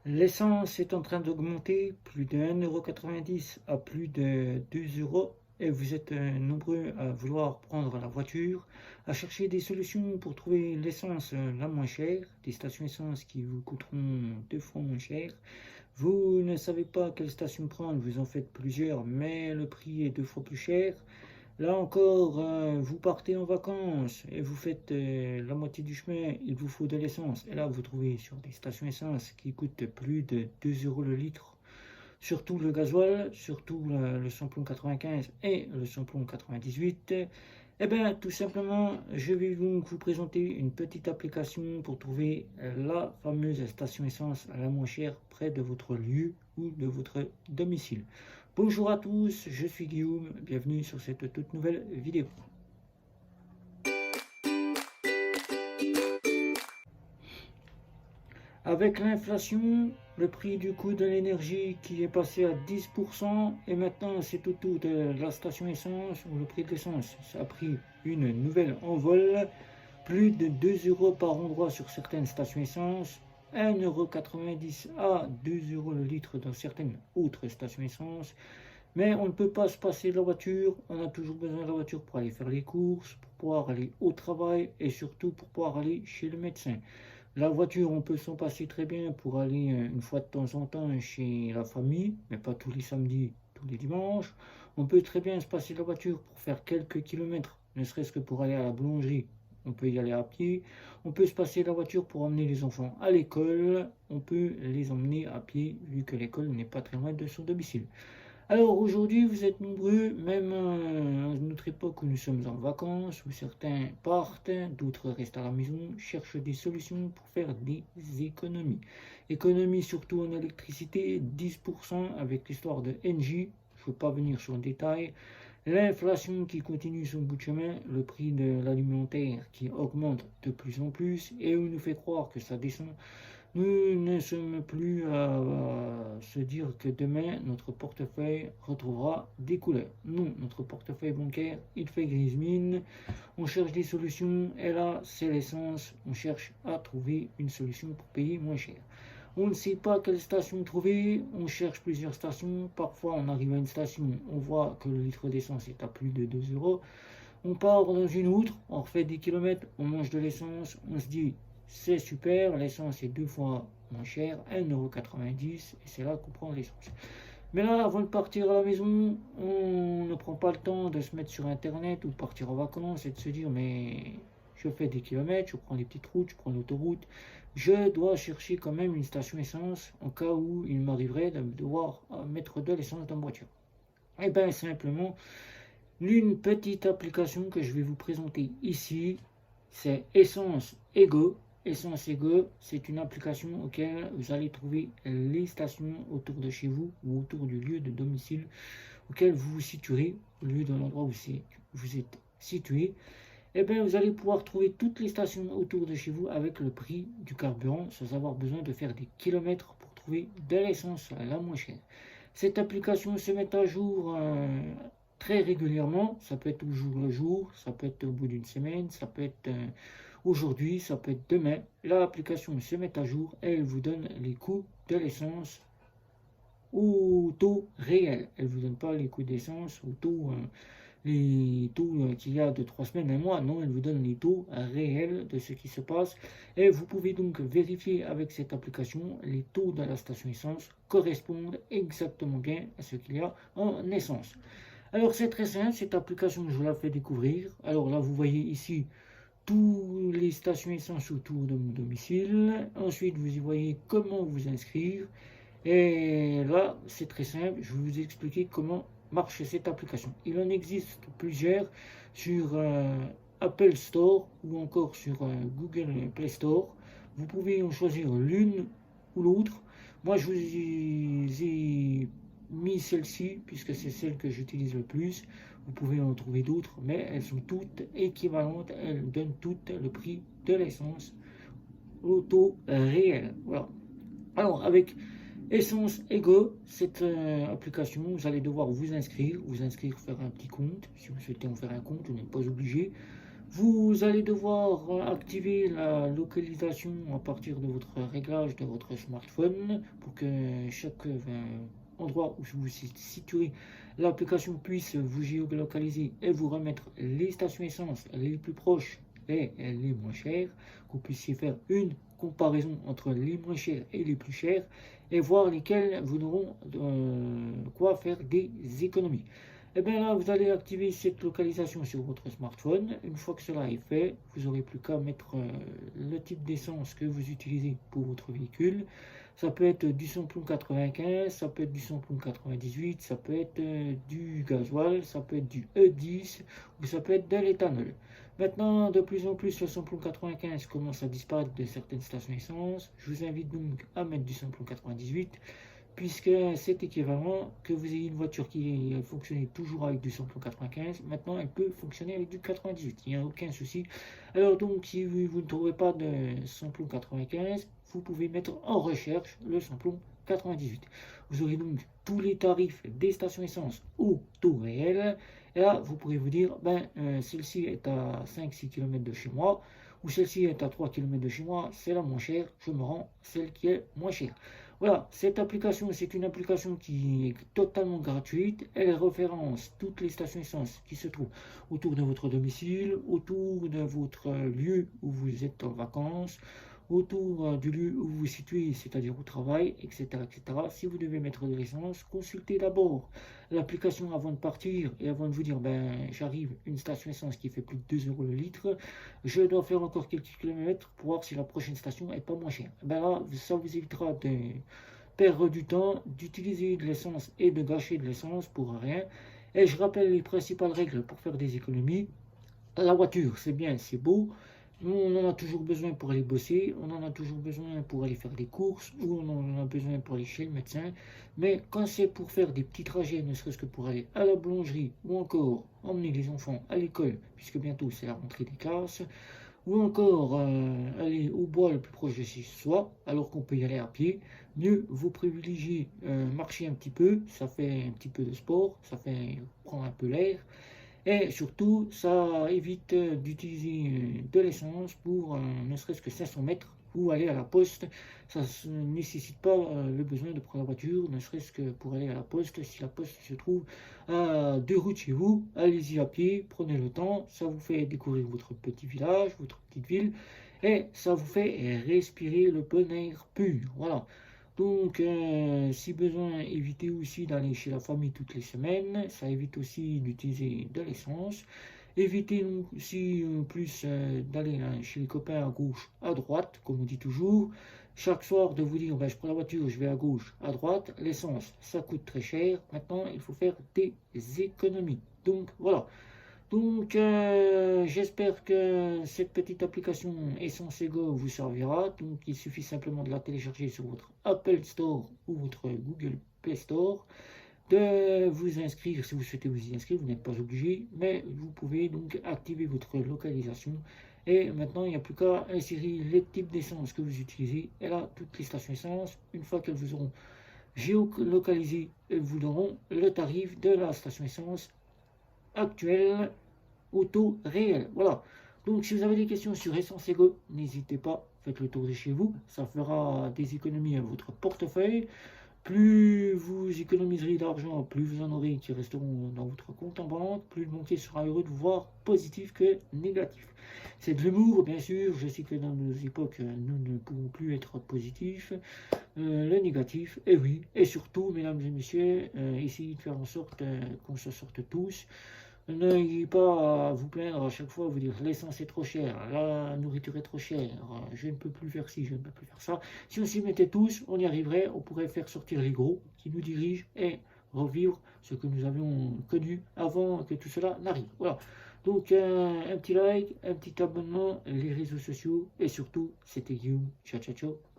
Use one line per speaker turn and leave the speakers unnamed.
L'essence est en train d'augmenter, plus de 1,90 € à plus de 2 euros, et vous êtes nombreux à vouloir prendre la voiture, à chercher des solutions pour trouver l'essence la moins chère, des stations essence qui vous coûteront 2 fois moins cher. Vous ne savez pas quelle station prendre, vous en faites plusieurs, mais le prix est 2 fois plus cher. Là encore, vous partez en vacances et vous faites la moitié du chemin, il vous faut de l'essence. Et là, vous trouvez sur des stations essence qui coûtent plus de 2 euros le litre, surtout le gasoil, surtout le samplon 95 et le samplon 98. Eh bien, tout simplement, je vais donc vous présenter une petite application pour trouver la fameuse station essence la moins chère près de votre lieu ou de votre domicile. Bonjour à tous, je suis Guillaume, bienvenue sur cette toute nouvelle vidéo. Avec l'inflation, le prix du coût de l'énergie qui est passé à 10% et maintenant c'est autour de la station essence ou le prix de l'essence. Ça a pris une nouvelle envol, plus de 2 euros par endroit sur certaines stations essence, 1,90 € à 2 euros le litre dans certaines autres stations essence. Mais on ne peut pas se passer de la voiture, on a toujours besoin de la voiture pour aller faire les courses, pour pouvoir aller au travail et surtout pour pouvoir aller chez le médecin. La voiture, on peut s'en passer très bien pour aller une fois de temps en temps chez la famille, mais pas tous les samedis, tous les dimanches. On peut très bien se passer de la voiture pour faire quelques kilomètres, ne serait-ce que pour aller à la boulangerie. On peut y aller à pied. On peut se passer de la voiture pour emmener les enfants à l'école. On peut les emmener à pied vu que l'école n'est pas très loin de son domicile. Alors aujourd'hui, vous êtes nombreux, même à notre époque où nous sommes en vacances, où certains partent, d'autres restent à la maison, cherchent des solutions pour faire des économies. Économies surtout en électricité, 10% avec l'histoire de Engie, je ne veux pas venir sur le détail. L'inflation qui continue son bout de chemin, le prix de l'alimentaire qui augmente de plus en plus et où nous fait croire que ça descend. Nous ne sommes plus à se dire que demain, notre portefeuille retrouvera des couleurs. Non, notre portefeuille bancaire, il fait grise mine. On cherche des solutions et là, c'est l'essence. On cherche à trouver une solution pour payer moins cher. On ne sait pas quelle station trouver, on cherche plusieurs stations. Parfois, on arrive à une station, on voit que le litre d'essence est à plus de 2 euros. On part dans une autre, on refait des kilomètres, on mange de l'essence, on se dit c'est super, l'essence est 2 fois moins chère, 1,90 € et c'est là qu'on prend l'essence. Mais là, avant de partir à la maison, on ne prend pas le temps de se mettre sur internet ou de partir en vacances et de se dire mais je fais des kilomètres, je prends les petites routes, je prends l'autoroute, je dois chercher quand même une station essence en cas où il m'arriverait de devoir mettre de l'essence dans ma voiture. Et bien simplement, une petite application que je vais vous présenter ici, c'est Essence Ego. Essence Ego, c'est une application auquel vous allez trouver les stations autour de chez vous ou autour du lieu de domicile auquel vous vous situerez, au lieu de l'endroit où vous êtes situé. Et bien, vous allez pouvoir trouver toutes les stations autour de chez vous avec le prix du carburant sans avoir besoin de faire des kilomètres pour trouver de l'essence la moins chère. Cette application se met à jour très régulièrement, ça peut être au jour le jour, ça peut être au bout d'une semaine, ça peut être aujourd'hui, ça peut être demain. L'application se met à jour et elle vous donne les coûts de l'essence au taux réel. Elle ne vous donne pas les coûts d'essence au taux, les taux qu'il y a de 3 semaines, un mois. Non, elle vous donne les taux réels de ce qui se passe. Et vous pouvez donc vérifier avec cette application les taux de la station essence correspondent exactement bien à ce qu'il y a en essence. Alors c'est très simple, cette application je vous la fais découvrir. Alors là vous voyez ici toutes les stations essence autour de mon domicile. Ensuite vous y voyez comment vous inscrire. Et là c'est très simple, je vais vous expliquer comment marche cette application. Il en existe plusieurs sur Apple Store ou encore sur Google Play Store. Vous pouvez en choisir l'une ou l'autre. Moi je vous ai mis celle-ci puisque c'est celle que j'utilise le plus. Vous pouvez en trouver d'autres, mais elles sont toutes équivalentes. Elles donnent toutes le prix de l'essence au taux réel. Voilà. Alors avec Essence Ego, cette application, vous allez devoir vous inscrire, faire un petit compte. Si vous souhaitez en faire un compte, vous n'êtes pas obligé. Vous allez devoir activer la localisation à partir de votre réglage de votre smartphone pour que chaque endroit où vous vous situez, l'application puisse vous géolocaliser et vous remettre les stations essence les plus proches et les moins chères, que vous puissiez faire une comparaison entre les moins chères et les plus chères et voir lesquels vous n'auront quoi faire des économies. Et bien là, vous allez activer cette localisation sur votre smartphone. Une fois que cela est fait, vous n'aurez plus qu'à mettre le type d'essence que vous utilisez pour votre véhicule. Ça peut être du samplon 95, ça peut être du samplon 98, ça peut être du gasoil, ça peut être du E10 ou ça peut être de l'éthanol. Maintenant, de plus en plus, le samplon 95 commence à disparaître de certaines stations essence. Je vous invite donc à mettre du samplon 98 puisque c'est équivalent que vous ayez une voiture qui fonctionnait toujours avec du samplon 95, maintenant elle peut fonctionner avec du 98, il n'y a aucun souci. Alors donc si vous ne trouvez pas de samplon 95, vous pouvez mettre en recherche le samplon 98. Vous aurez donc tous les tarifs des stations essence au taux réel, et là vous pourrez vous dire, celle-ci est à 5-6 km de chez moi, ou celle-ci est à 3 km de chez moi, c'est la moins chère, je me rends celle qui est moins chère. Voilà, cette application, c'est une application qui est totalement gratuite. Elle référence toutes les stations essence qui se trouvent autour de votre domicile, autour de votre lieu où vous êtes en vacances, autour du lieu où vous vous situez, c'est-à-dire au travail, etc., etc. Si vous devez mettre de l'essence, consultez d'abord l'application avant de partir et avant de vous dire, j'arrive une station essence qui fait plus de 2 euros le litre, je dois faire encore quelques kilomètres pour voir si la prochaine station est pas moins chère. Là, ça vous évitera de perdre du temps, d'utiliser de l'essence et de gâcher de l'essence pour rien. Et je rappelle les principales règles pour faire des économies. La voiture, c'est bien, c'est beau. On en a toujours besoin pour aller bosser, on en a toujours besoin pour aller faire des courses, ou on en a besoin pour aller chez le médecin. Mais quand c'est pour faire des petits trajets, ne serait-ce que pour aller à la boulangerie, ou encore emmener les enfants à l'école, puisque bientôt c'est la rentrée des classes, ou encore aller au bois le plus proche de chez soi, alors qu'on peut y aller à pied, mieux vous privilégiez marcher un petit peu, ça fait un petit peu de sport, ça fait prendre un peu l'air. Et surtout, ça évite d'utiliser de l'essence pour ne serait-ce que 500 mètres ou aller à la poste. Ça ne nécessite pas le besoin de prendre la voiture, ne serait-ce que pour aller à la poste. Si la poste se trouve à 2 routes chez vous, allez-y à pied, prenez le temps. Ça vous fait découvrir votre petit village, votre petite ville. Et ça vous fait respirer le bon air pur. Voilà. Donc, si besoin, évitez aussi d'aller chez la famille toutes les semaines. Ça évite aussi d'utiliser de l'essence. Évitez aussi plus d'aller chez les copains à gauche, à droite, comme on dit toujours. Chaque soir, de vous dire, je prends la voiture, je vais à gauche, à droite. L'essence, ça coûte très cher. Maintenant, il faut faire des économies. Donc, voilà. Donc, j'espère que cette petite application Essence Ego vous servira. Donc, il suffit simplement de la télécharger sur votre Apple Store ou votre Google Play Store, de vous inscrire si vous souhaitez vous y inscrire. Vous n'êtes pas obligé, mais vous pouvez donc activer votre localisation. Et maintenant, il n'y a plus qu'à insérer les types d'essence que vous utilisez. Et là, toutes les stations essence, une fois qu'elles vous auront géolocalisé, elles vous donneront le tarif de la station essence actuelle au taux réel. Voilà. Donc, si vous avez des questions sur Essence Ego, n'hésitez pas, faites le tour de chez vous. Ça fera des économies à votre portefeuille. Plus vous économiserez d'argent, plus vous en aurez qui resteront dans votre compte en banque, plus le banquier sera heureux de vous voir positif que négatif. C'est de l'humour, bien sûr. Je sais que dans nos époques, nous ne pouvons plus être positifs. Le négatif, et oui, et surtout, mesdames et messieurs, essayez de faire en sorte qu'on se sorte tous. N'ayez pas à vous plaindre à chaque fois, vous dire l'essence est trop chère, la nourriture est trop chère, je ne peux plus faire ci, je ne peux plus faire ça. Si on s'y mettait tous, on y arriverait, on pourrait faire sortir les gros qui nous dirigent et revivre ce que nous avions connu avant que tout cela n'arrive. Voilà. Donc un petit like, un petit abonnement, les réseaux sociaux et surtout, c'était Guillaume. Ciao, ciao, ciao.